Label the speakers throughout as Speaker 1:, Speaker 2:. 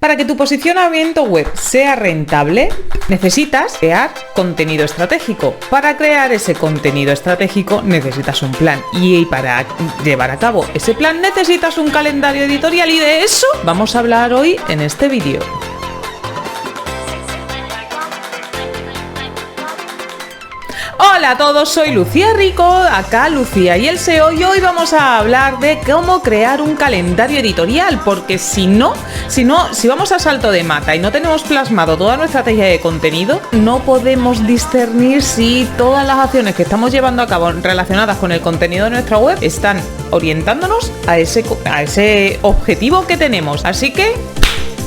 Speaker 1: Para que tu posicionamiento web sea rentable, necesitas crear contenido estratégico. Para crear ese contenido estratégico necesitas un plan y para llevar a cabo ese plan necesitas un calendario editorial y de eso vamos a hablar hoy en este vídeo. Hola a todos, soy Lucía Rico, acá Lucía y el SEO, y hoy vamos a hablar de cómo crear un calendario editorial, porque si vamos a salto de mata y no tenemos plasmado toda nuestra estrategia de contenido, no podemos discernir si todas las acciones que estamos llevando a cabo relacionadas con el contenido de nuestra web están orientándonos a ese objetivo que tenemos. Así que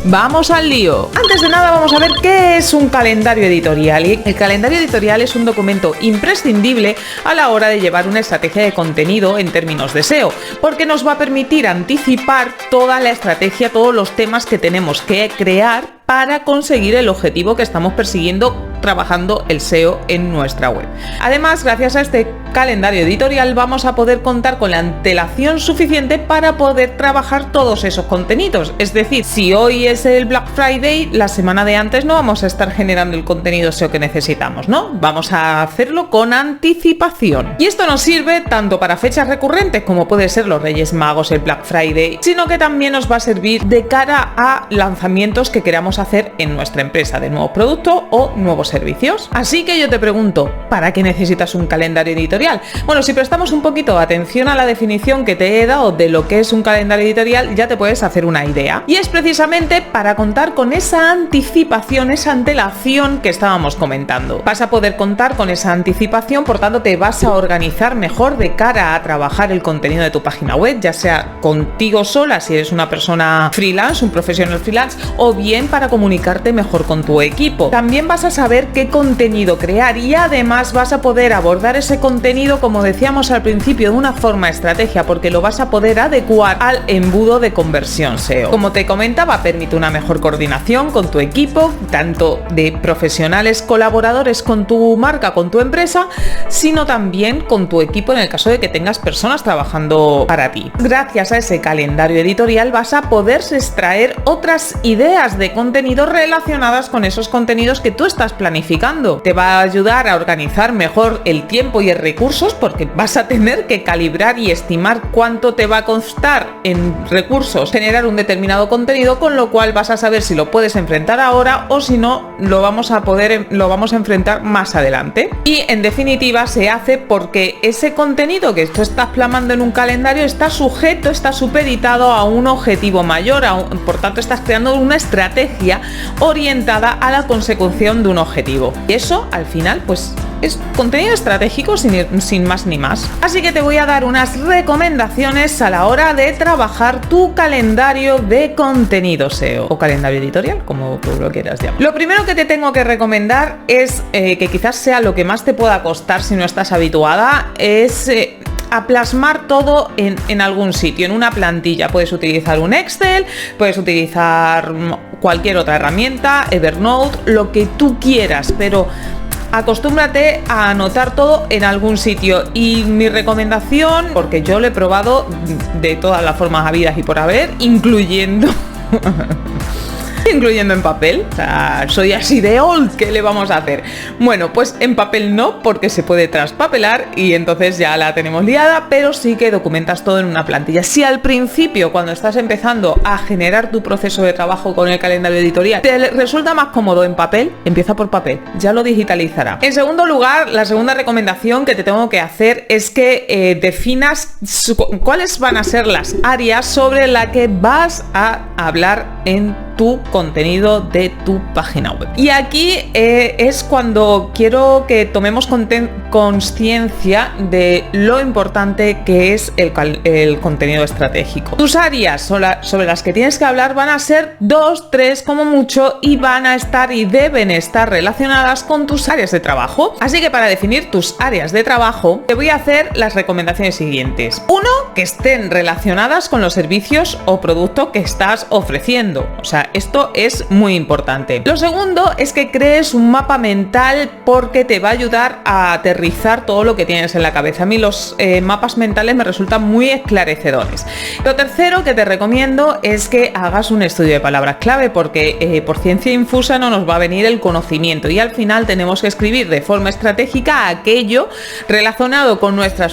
Speaker 1: ¡vamos al lío! Antes de nada vamos a ver qué es un calendario editorial. Y el calendario editorial es un documento imprescindible a la hora de llevar una estrategia de contenido en términos de SEO, porque nos va a permitir anticipar toda la estrategia, todos los temas que tenemos que crear para conseguir el objetivo que estamos persiguiendo trabajando el SEO en nuestra web. Además, gracias a este calendario editorial vamos a poder contar con la antelación suficiente para poder trabajar todos esos contenidos. Es decir, si hoy es el Black Friday, la semana de antes no vamos a estar generando el contenido SEO que necesitamos, ¿no? Vamos a hacerlo con anticipación. Y esto nos sirve tanto para fechas recurrentes como puede ser los Reyes Magos, el Black Friday, sino que también nos va a servir de cara a lanzamientos que queramos hacer en nuestra empresa de nuevos productos o nuevos servicios. Así que yo te pregunto, ¿para qué necesitas un calendario editorial? Bueno, si prestamos un poquito de atención a la definición que te he dado de lo que es un calendario editorial, ya te puedes hacer una idea. Y es precisamente para contar con esa anticipación, esa antelación que estábamos comentando. Vas a poder contar con esa anticipación, por tanto te vas a organizar mejor de cara a trabajar el contenido de tu página web, ya sea contigo sola si eres una persona freelance, un profesional freelance, o bien para comunicarte mejor con tu equipo. También vas a saber qué contenido crear y además vas a poder abordar ese contenido, como decíamos al principio, de una forma estrategia, porque lo vas a poder adecuar al embudo de conversión SEO. Como te comentaba, permite una mejor coordinación con tu equipo, tanto de profesionales colaboradores con tu marca, con tu empresa, sino también con tu equipo en el caso de que tengas personas trabajando para ti. Gracias a ese calendario editorial vas a poder extraer otras ideas de contenido relacionadas con esos contenidos que tú estás planificando. Te va a ayudar a organizar mejor el tiempo y el recursos, porque vas a tener que calibrar y estimar cuánto te va a costar en recursos generar un determinado contenido, con lo cual vas a saber si lo puedes enfrentar ahora o si no lo vamos a enfrentar más adelante. Y en definitiva se hace porque ese contenido que tú estás plasmando en un calendario está supeditado a un objetivo mayor, por tanto estás creando una estrategia orientada a la consecución de un objetivo. Y eso al final pues es contenido estratégico sin más ni más. Así que te voy a dar unas recomendaciones a la hora de trabajar tu calendario de contenido SEO o calendario editorial, como tú lo quieras llamar. Lo primero que te tengo que recomendar es que quizás sea lo que más te pueda costar si no estás habituada, es a plasmar todo en algún sitio, en una plantilla. Puedes utilizar un Excel, puedes utilizar cualquier otra herramienta, Evernote, lo que tú quieras, pero acostúmbrate a anotar todo en algún sitio. Y mi recomendación, porque yo lo he probado de todas las formas habidas y por haber, incluyendo en papel, o sea, soy así de old, ¿qué le vamos a hacer? Bueno, pues en papel no, porque se puede traspapelar y entonces ya la tenemos liada, pero sí que documentas todo en una plantilla. Si al principio, cuando estás empezando a generar tu proceso de trabajo con el calendario editorial, te resulta más cómodo en papel, empieza por papel, ya lo digitalizará. En segundo lugar, la segunda recomendación que te tengo que hacer es que definas cuáles van a ser las áreas sobre las que vas a hablar en tu contenido de tu página web. Y aquí es cuando quiero que tomemos conciencia de lo importante que es el contenido estratégico. Tus áreas sobre las que tienes que hablar van a ser 2, 3 como mucho, y van a estar y deben estar relacionadas con tus áreas de trabajo. Así que para definir tus áreas de trabajo te voy a hacer las recomendaciones siguientes. 1, que estén relacionadas con los servicios o productos que estás ofreciendo. O sea, Esto es muy importante. Lo segundo es que crees un mapa mental porque te va a ayudar a aterrizar todo lo que tienes en la cabeza. A mí los mapas mentales me resultan muy esclarecedores. Lo tercero que te recomiendo es que hagas un estudio de palabras clave porque por ciencia infusa no nos va a venir el conocimiento y al final tenemos que escribir de forma estratégica aquello relacionado con nuestra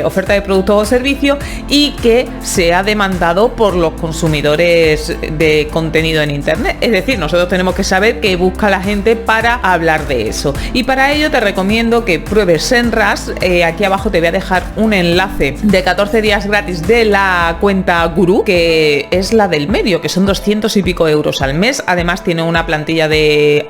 Speaker 1: oferta de producto o servicio y que sea demandado por los consumidores de contenido en internet. Es decir, nosotros tenemos que saber qué busca la gente para hablar de eso. Y para ello te recomiendo que pruebes SEMrush. Aquí abajo te voy a dejar un enlace de 14 días gratis de la cuenta Gurú, que es la del medio, que son 200 y pico euros al mes. Además tiene una plantilla de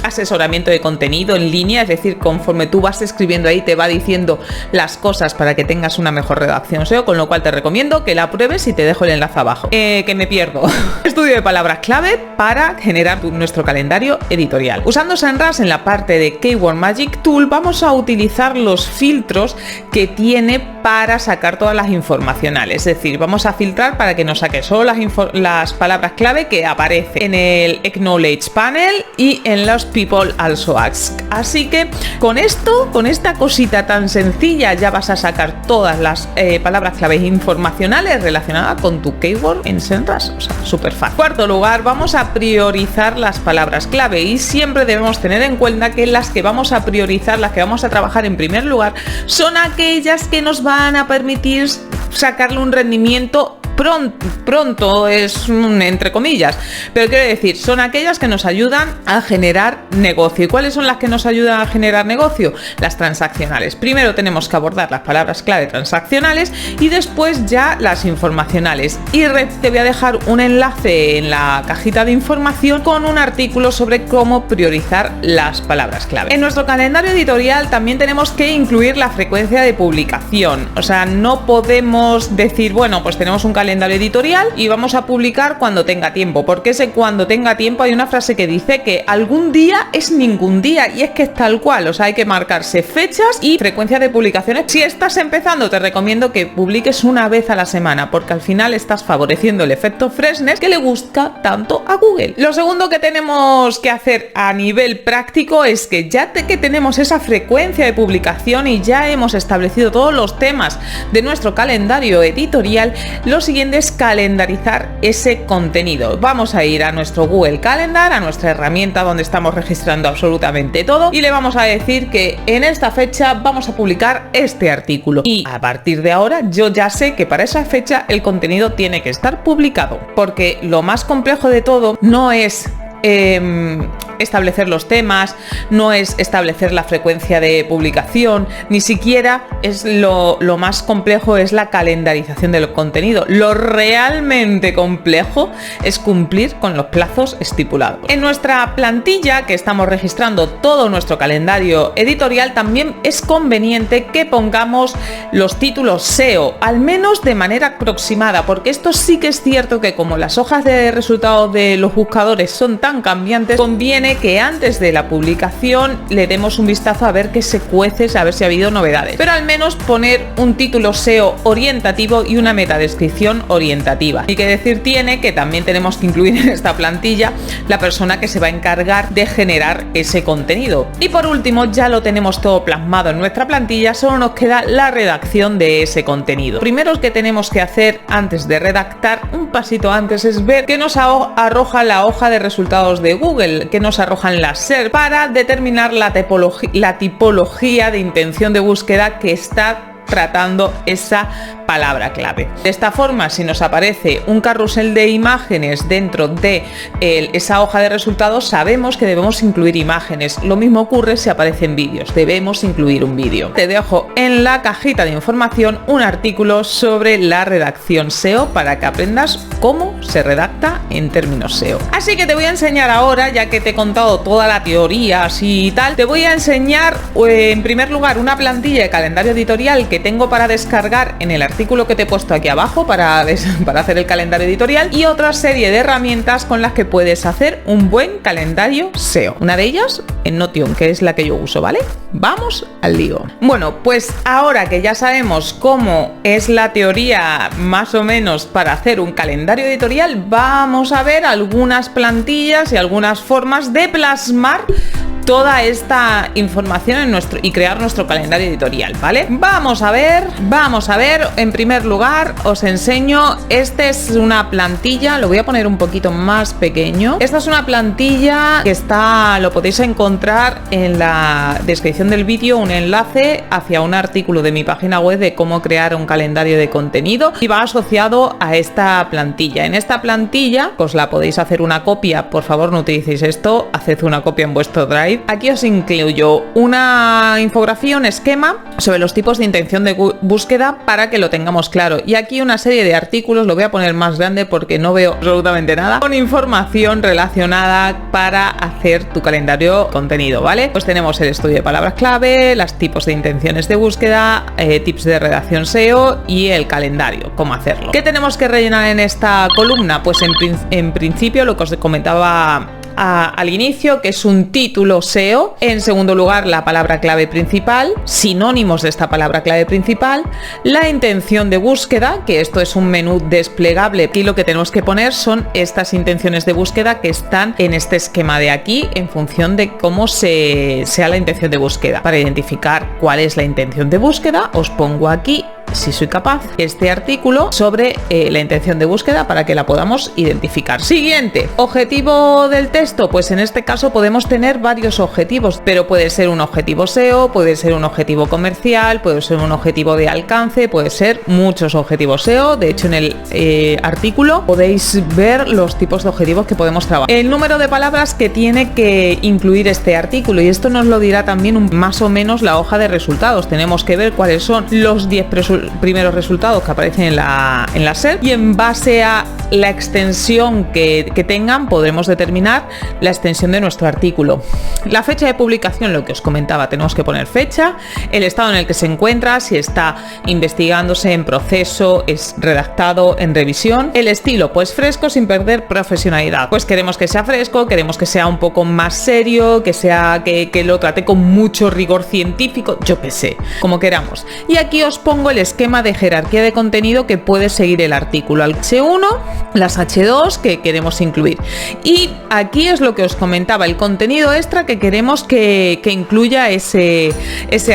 Speaker 1: asesoramiento de contenido en línea, es decir, conforme tú vas escribiendo ahí te va diciendo las cosas para que tengas una mejor redacción SEO, con lo cual te recomiendo que la pruebes y te dejo el enlace abajo. Que me pierdo. Estudio de palabras clave para generar nuestro calendario editorial. Usando SEMrush en la parte de Keyword Magic Tool vamos a utilizar los filtros que tiene para sacar todas las informacionales. Es decir, vamos a filtrar para que nos saque solo las palabras clave que aparecen en el Acknowledge Panel y en los People Also Ask. Así que con esto, con esta cosita tan sencilla, ya vas a sacar todas las palabras clave informacionales relacionadas con tu keyword en SEMrush. O sea, súper fácil. Cuarto lugar, vamos a priorizar las palabras clave y siempre debemos tener en cuenta que las que vamos a priorizar, las que vamos a trabajar en primer lugar, son aquellas que nos van a permitir sacarle un rendimiento pronto, es entre comillas, pero quiero decir, son aquellas que nos ayudan a generar negocio. ¿Y cuáles son las que nos ayudan a generar negocio? Las transaccionales. Primero tenemos que abordar las palabras clave transaccionales y después ya las informacionales. Y te voy a dejar un enlace en la cajita de información con un artículo sobre cómo priorizar las palabras clave. En nuestro calendario editorial también tenemos que incluir la frecuencia de publicación. O sea, no podemos decir, bueno, pues tenemos un calendario editorial y vamos a publicar cuando tenga tiempo, porque ese cuando tenga tiempo hay una frase que dice que algún día es ningún día, y es que es tal cual. O sea, hay que marcarse fechas y frecuencia de publicaciones. Si estás empezando, te recomiendo que publiques una vez a la semana, porque al final estás favoreciendo el efecto freshness que le gusta tanto a Google. Lo segundo que tenemos que hacer a nivel práctico es que ya que tenemos esa frecuencia de publicación y ya hemos establecido todos los temas de nuestro calendario editorial, lo siguiente es calendarizar ese contenido. Vamos a ir a nuestro Google Calendar, a nuestra herramienta donde estamos registrando absolutamente todo, y le vamos a decir que en esta fecha vamos a publicar este artículo. Y a partir de ahora yo ya sé que para esa fecha el contenido tiene que estar publicado, porque lo más complejo de todo no es establecer los temas, no es establecer la frecuencia de publicación, ni siquiera es lo más complejo es la calendarización del contenido. Lo realmente complejo es cumplir con los plazos estipulados. En nuestra plantilla que estamos registrando todo nuestro calendario editorial, también es conveniente que pongamos los títulos SEO, al menos de manera aproximada, porque esto sí que es cierto que como las hojas de resultados de los buscadores son tan cambiantes, conviene que antes de la publicación le demos un vistazo a ver qué se cuece, a ver si ha habido novedades, pero al menos poner un título SEO orientativo y una metadescripción orientativa. Y que decir tiene que también tenemos que incluir en esta plantilla la persona que se va a encargar de generar ese contenido. Y por último, ya lo tenemos todo plasmado en nuestra plantilla, solo nos queda la redacción de ese contenido. Primero que tenemos que hacer antes de redactar, un pasito antes, es ver qué nos arroja la hoja de resultados de Google, que nos arrojan las SERP, para determinar la tipología de intención de búsqueda que está tratando esa palabra clave. De esta forma, si nos aparece un carrusel de imágenes dentro de esa hoja de resultados, sabemos que debemos incluir imágenes. Lo mismo ocurre si aparecen vídeos, debemos incluir un vídeo. Te dejo en la cajita de información un artículo sobre la redacción SEO para que aprendas cómo se redacta en términos SEO. Así que te voy a enseñar ahora, ya que te he contado toda la teoría así y tal, te voy a enseñar en primer lugar una plantilla de calendario editorial que que tengo para descargar en el artículo que te he puesto aquí abajo para hacer el calendario editorial, y otra serie de herramientas con las que puedes hacer un buen calendario SEO. Una de ellas en Notion, que es la que yo uso, ¿vale? Vamos al lío. Bueno, pues ahora que ya sabemos cómo es la teoría más o menos para hacer un calendario editorial, vamos a ver algunas plantillas y algunas formas de plasmar toda esta información y crear nuestro calendario editorial, ¿vale? Vamos a ver, en primer lugar os enseño, esta es una plantilla, lo voy a poner un poquito más pequeño. Esta es una plantilla que lo podéis encontrar en la descripción del vídeo, un enlace hacia un artículo de mi página web de cómo crear un calendario de contenido, y va asociado a esta plantilla. En esta plantilla os la podéis hacer una copia, por favor no utilicéis esto, haced una copia en vuestro Drive. Aquí os incluyo una infografía, un esquema sobre los tipos de intención de búsqueda para que lo tengamos claro, y aquí una serie de artículos, lo voy a poner más grande porque no veo absolutamente nada, con información relacionada para hacer tu calendario de contenido, ¿vale? Pues tenemos el estudio de palabras clave, los tipos de intenciones de búsqueda, tips de redacción SEO y el calendario, cómo hacerlo. ¿Qué tenemos que rellenar en esta columna? Pues en principio lo que os comentaba al inicio, que es un título SEO. En segundo lugar, la palabra clave principal, sinónimos de esta palabra clave principal, la intención de búsqueda, que esto es un menú desplegable. Aquí lo que tenemos que poner son estas intenciones de búsqueda que están en este esquema de aquí, en función de cómo sea la intención de búsqueda. Para identificar cuál es la intención de búsqueda, os pongo aquí, si soy capaz, este artículo sobre la intención de búsqueda para que la podamos identificar. Siguiente, objetivo del texto. Pues en este caso podemos tener varios objetivos, pero puede ser un objetivo SEO, puede ser un objetivo comercial, puede ser un objetivo de alcance, puede ser muchos objetivos SEO. De hecho, en el artículo podéis ver los tipos de objetivos que podemos trabajar. El número de palabras que tiene que incluir este artículo, y esto nos lo dirá también más o menos la hoja de resultados. Tenemos que ver cuáles son los 10 primeros resultados que aparecen en la SERP, y en base a la extensión que tengan podremos determinar la extensión de nuestro artículo. La fecha de publicación, lo que os comentaba, tenemos que poner fecha, el estado en el que se encuentra, si está investigándose, en proceso, es redactado, en revisión. El estilo, pues fresco sin perder profesionalidad. Pues queremos que sea fresco, queremos que sea un poco más serio, que lo trate con mucho rigor científico, yo qué sé, como queramos. Y aquí os pongo el esquema de jerarquía de contenido que puede seguir el artículo. Al H1, las H2 que queremos incluir. Y aquí es lo que os comentaba, el contenido extra que queremos que incluya ese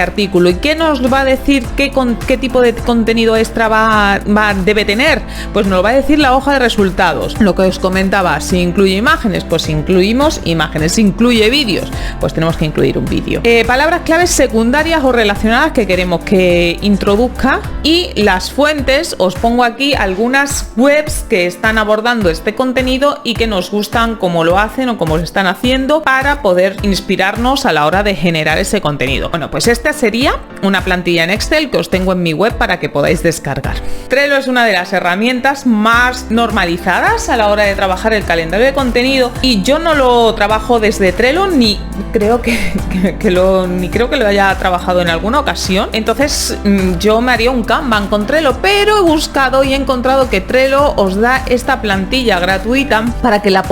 Speaker 1: artículo. ¿Y qué nos va a decir qué tipo de contenido extra debe tener? Pues nos lo va a decir la hoja de resultados. Lo que os comentaba, si incluye imágenes, pues incluimos imágenes. Si incluye vídeos, pues tenemos que incluir un vídeo. Palabras claves secundarias o relacionadas que queremos que introduzca, y las fuentes, os pongo aquí algunas webs que están abordando este contenido y que nos gustan cómo lo hacen o cómo lo están haciendo, para poder inspirarnos a la hora de generar ese contenido. Bueno, pues esta sería una plantilla en Excel que os tengo en mi web para que podáis descargar. Trello es una de las herramientas más normalizadas a la hora de trabajar el calendario de contenido, y yo no lo trabajo desde Trello, ni creo que lo haya trabajado en alguna ocasión. Entonces yo me haría un Kanban con Trello, pero he buscado y he encontrado que Trello os da esta plantilla gratuita para que la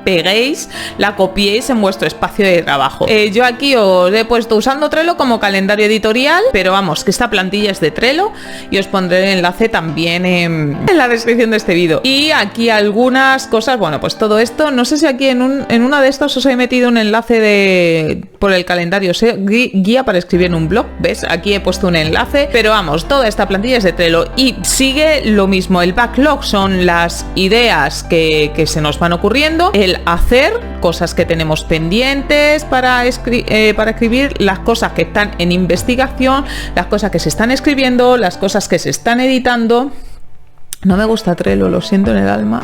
Speaker 1: peguéis, la copiéis en vuestro espacio de trabajo. Yo aquí os he puesto usando Trello como calendario editorial, pero vamos, que esta plantilla es de Trello, y os pondré el enlace también en la descripción de este vídeo. Y aquí algunas cosas, bueno, pues todo esto, no sé si aquí en una de estas os he metido un enlace por el calendario SEO, guía para escribir en un blog, ¿ves? Aquí he puesto un enlace, pero vamos, toda esta plantilla es de Trello y sigue lo mismo. El backlog son las ideas que se nos van ocurriendo, el hacer, cosas que tenemos pendientes para escribir, las cosas que están en investigación, las cosas que se están escribiendo, las cosas que se están editando. No me gusta Trello, lo siento en el alma.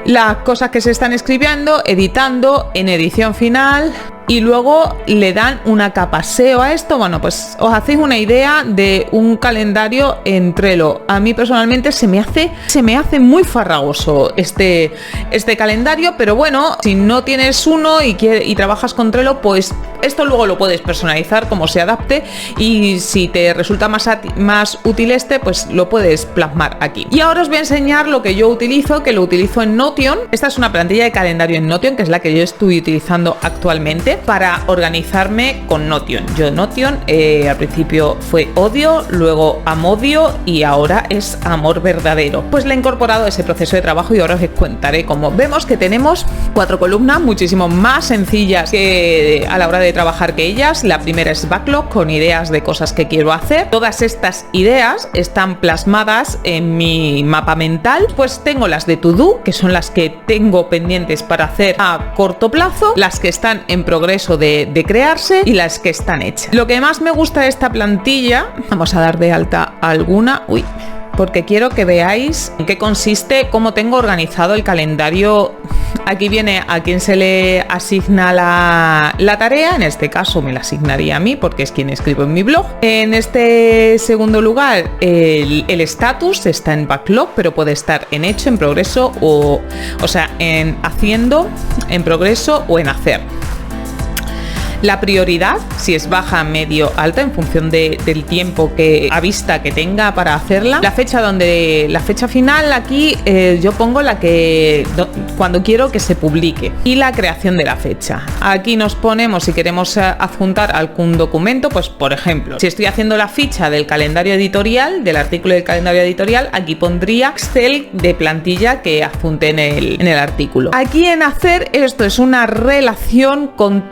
Speaker 1: Las cosas que se están escribiendo, editando, en edición final, y luego le dan una capa SEO a esto. Bueno, pues os hacéis una idea de un calendario en Trello. A mí personalmente se me hace muy farragoso este calendario, pero bueno, si no tienes uno y trabajas con Trello, pues Esto luego lo puedes personalizar como se adapte y si te resulta más útil pues lo puedes plasmar aquí. Y ahora os voy a enseñar lo que yo utilizo, que lo utilizo en Notion. Esta es una plantilla de calendario en Notion, que es la que yo estoy utilizando actualmente para organizarme con Notion. Yo Notion al principio fue odio, luego amodio y ahora es amor verdadero. Pues le he incorporado ese proceso de trabajo y ahora os contaré cómo. Vemos que tenemos 4 columnas, muchísimo más sencillas que a la hora de trabajar que ellas. La primera es backlog, con ideas de cosas que quiero hacer. Todas estas ideas están plasmadas en mi mapa mental. Pues tengo las de to do, que son las que tengo pendientes para hacer a corto plazo, las que están en progreso de crearse y las que están hechas. Lo que más me gusta de esta plantilla, vamos a dar de alta alguna, porque quiero que veáis en qué consiste, cómo tengo organizado el calendario. Aquí viene a quién se le asigna la tarea, en este caso me la asignaría a mí porque es quien escribo en mi blog. En este segundo lugar, el estatus está en backlog, pero puede estar en hecho, en progreso o sea, en haciendo, en progreso o en hacer. La prioridad, si es baja, medio, alta, en función del tiempo a vista que tenga para hacerla. La fecha final, aquí yo pongo cuando quiero que se publique y la creación de la fecha. Aquí nos ponemos si queremos adjuntar algún documento, pues por ejemplo, si estoy haciendo la ficha del calendario editorial, del artículo del calendario editorial, aquí pondría Excel de plantilla que adjunte en el artículo. Aquí en hacer, esto es una relación con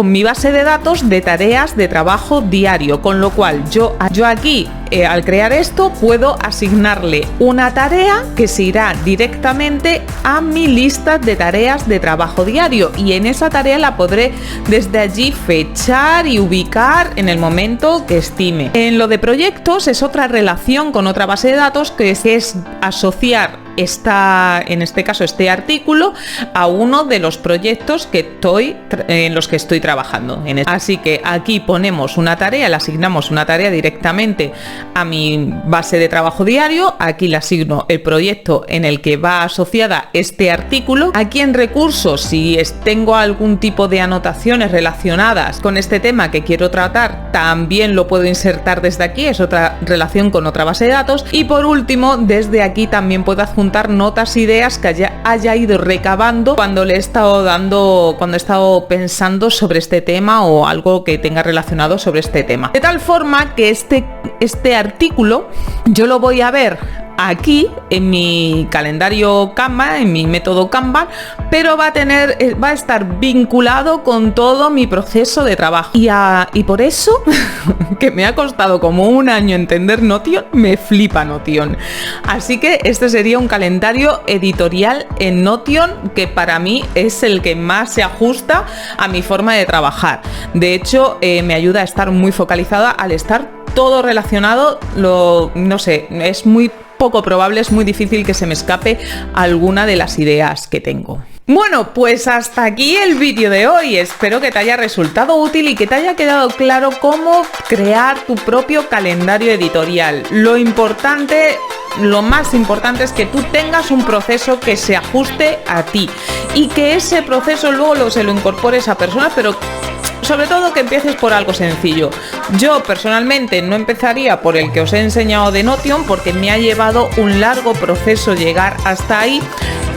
Speaker 1: mi base de datos de tareas de trabajo diario, con lo cual yo aquí al crear esto puedo asignarle una tarea que se irá directamente a mi lista de tareas de trabajo diario y en esa tarea la podré desde allí fechar y ubicar en el momento que estime. En lo de proyectos es otra relación con otra base de datos que es asociar en este caso este artículo a uno de los proyectos en los que estoy trabajando. Así que aquí ponemos una tarea, le asignamos una tarea directamente a mi base de trabajo diario. Aquí le asigno el proyecto en el que va asociada este artículo. Aquí en recursos, si tengo algún tipo de anotaciones relacionadas con este tema que quiero tratar, también lo puedo insertar desde aquí, es otra relación con otra base de datos. Y por último, desde aquí también puedo adjuntar notas, ideas que haya ido recabando cuando he estado pensando sobre este tema o algo que tenga relacionado sobre este tema. De tal forma que este artículo yo lo voy a ver aquí en mi calendario Kanban, en mi método Kanban, pero va a estar vinculado con todo mi proceso de trabajo. Y por eso, que me ha costado como un año entender Notion, me flipa Notion. Así que este sería un calendario editorial en Notion que para mí es el que más se ajusta a mi forma de trabajar. De hecho, me ayuda a estar muy focalizada al estar todo relacionado. No sé, es muy poco probable, es muy difícil que se me escape alguna de las ideas que tengo. Bueno, pues hasta aquí el vídeo de hoy. Espero que te haya resultado útil y que te haya quedado claro cómo crear tu propio calendario editorial. Lo más importante es que tú tengas un proceso que se ajuste a ti y que ese proceso luego se lo incorpores a personas, pero sobre todo que empieces por algo sencillo. Yo personalmente no empezaría por el que os he enseñado de Notion porque me ha llevado un largo proceso llegar hasta ahí,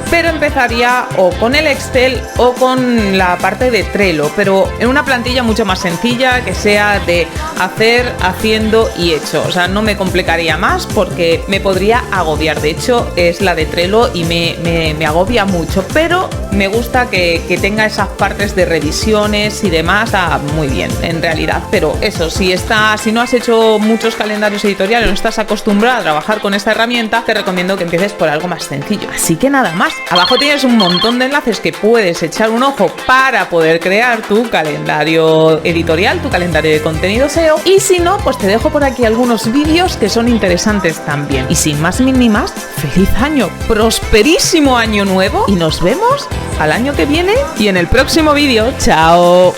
Speaker 1: pero empezaría o con el Excel o con la parte de Trello, pero en una plantilla mucho más sencilla que sea de hacer, haciendo y hecho. O sea, no me complicaría más porque me podría agobiar. De hecho, es la de Trello y me agobia mucho, pero me gusta que tenga esas partes de revisiones y demás. Muy bien, en realidad. Pero eso, si no has hecho muchos calendarios editoriales, no estás acostumbrado a trabajar con esta herramienta, te recomiendo que empieces por algo más sencillo. Así que nada más. Abajo tienes un montón de enlaces que puedes echar un ojo para poder crear tu calendario editorial, tu calendario de contenido SEO. Y si no, pues te dejo por aquí algunos vídeos que son interesantes también. Y sin más ni más, feliz año, prosperísimo año nuevo y nos vemos al año que viene y en el próximo vídeo. ¡Chao!